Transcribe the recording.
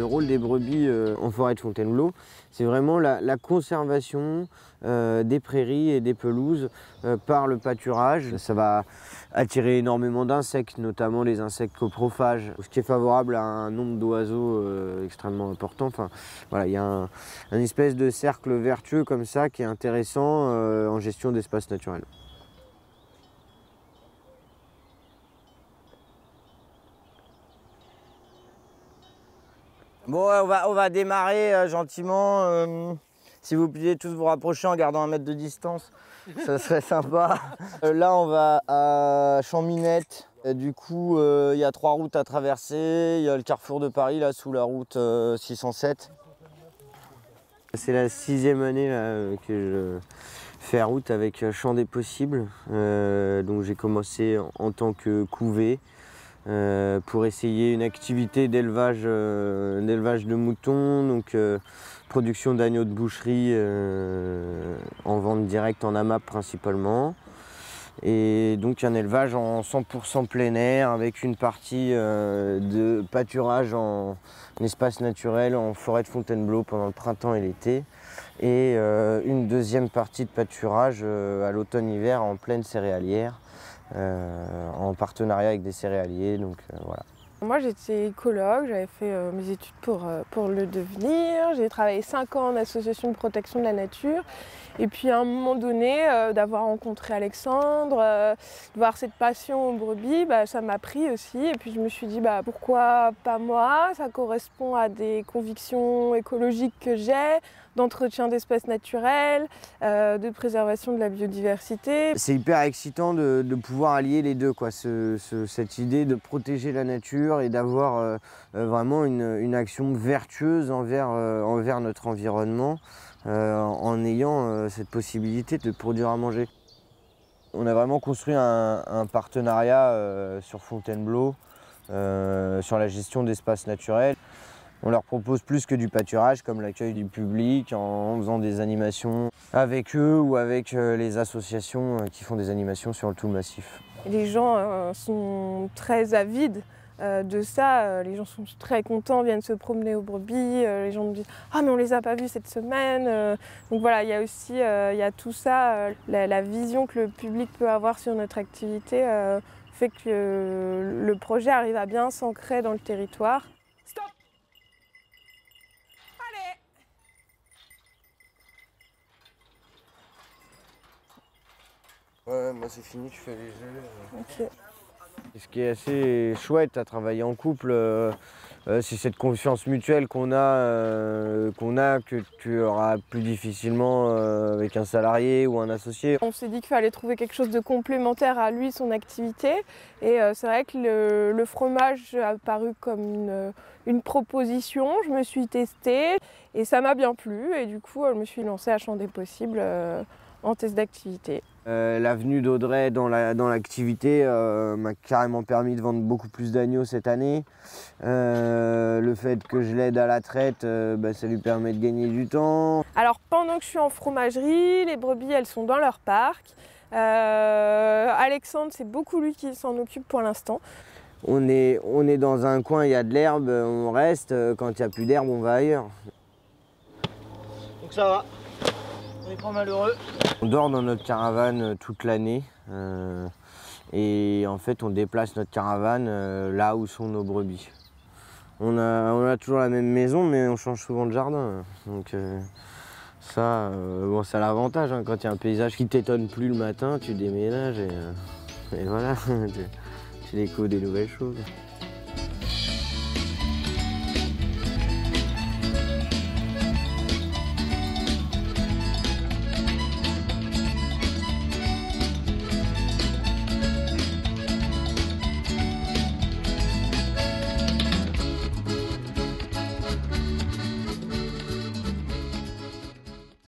Le rôle des brebis en forêt de Fontainebleau, c'est vraiment la conservation des prairies et des pelouses par le pâturage. Ça va attirer énormément d'insectes, notamment les insectes coprophages, ce qui est favorable à un nombre d'oiseaux extrêmement important. Enfin, voilà, il y a un espèce de cercle vertueux comme ça qui est intéressant en gestion d'espaces naturels. Bon, on va démarrer gentiment. Si vous pouviez tous vous rapprocher en gardant 1 mètre de distance, ça serait sympa. Là, on va à Champminette. Du coup, il y a 3 routes à traverser. Il y a le carrefour de Paris, là, sous la route 607. C'est la 6e année là, que je fais route avec Champ des Possibles. Donc j'ai commencé en tant que couvée. Pour essayer une activité d'élevage de moutons, donc production d'agneaux de boucherie en vente directe en AMAP principalement. Et donc un élevage en 100% plein air avec une partie de pâturage en espace naturel en forêt de Fontainebleau pendant le printemps et l'été. Et une deuxième partie de pâturage à l'automne-hiver en plaine céréalière. En partenariat avec des céréaliers, donc voilà. Moi j'étais écologue, j'avais fait mes études pour le devenir, j'ai travaillé 5 ans en association de protection de la nature et puis à un moment donné d'avoir rencontré Alexandre, de voir cette passion aux brebis, ça m'a pris aussi et puis je me suis dit pourquoi pas moi, ça correspond à des convictions écologiques que j'ai, d'entretien d'espaces naturels, de préservation de la biodiversité. C'est hyper excitant de pouvoir allier les deux, quoi. Cette idée de protéger la nature et d'avoir vraiment une action vertueuse envers notre environnement en ayant cette possibilité de produire à manger. On a vraiment construit un partenariat sur Fontainebleau, sur la gestion d'espaces naturels. On leur propose plus que du pâturage, comme l'accueil du public, en faisant des animations avec eux ou avec les associations qui font des animations sur tout le massif. Les gens sont très avides de ça, les gens sont très contents, viennent se promener aux brebis, les gens me disent « Ah mais on les a pas vus cette semaine !» Donc voilà, il y a aussi il y a tout ça, la vision que le public peut avoir sur notre activité fait que le projet arrive à bien s'ancrer dans le territoire. Stop! Ouais, moi c'est fini, je fais les jeux. Okay. Ce qui est assez chouette à travailler en couple, c'est cette confiance mutuelle qu'on a que tu auras plus difficilement avec un salarié ou un associé. On s'est dit qu'il fallait trouver quelque chose de complémentaire à lui, son activité. Et c'est vrai que le fromage a paru comme une proposition. Je me suis testée et ça m'a bien plu. Et du coup, je me suis lancée à Champ des Possibles en test d'activité. La venue d'Audrey dans l'activité m'a carrément permis de vendre beaucoup plus d'agneaux cette année. Le fait que je l'aide à la traite, ça lui permet de gagner du temps. Alors pendant que je suis en fromagerie, les brebis elles sont dans leur parc. Alexandre, c'est beaucoup lui qui s'en occupe pour l'instant. On est dans un coin, il y a de l'herbe, on reste. Quand il n'y a plus d'herbe, on va ailleurs. Donc ça va. On est pas malheureux. On dort dans notre caravane toute l'année et en fait on déplace notre caravane là où sont nos brebis. On a toujours la même maison mais on change souvent de jardin. Donc ça, c'est l'avantage, hein, quand il y a un paysage qui t'étonne plus le matin, tu déménages et voilà, tu découvres des nouvelles choses.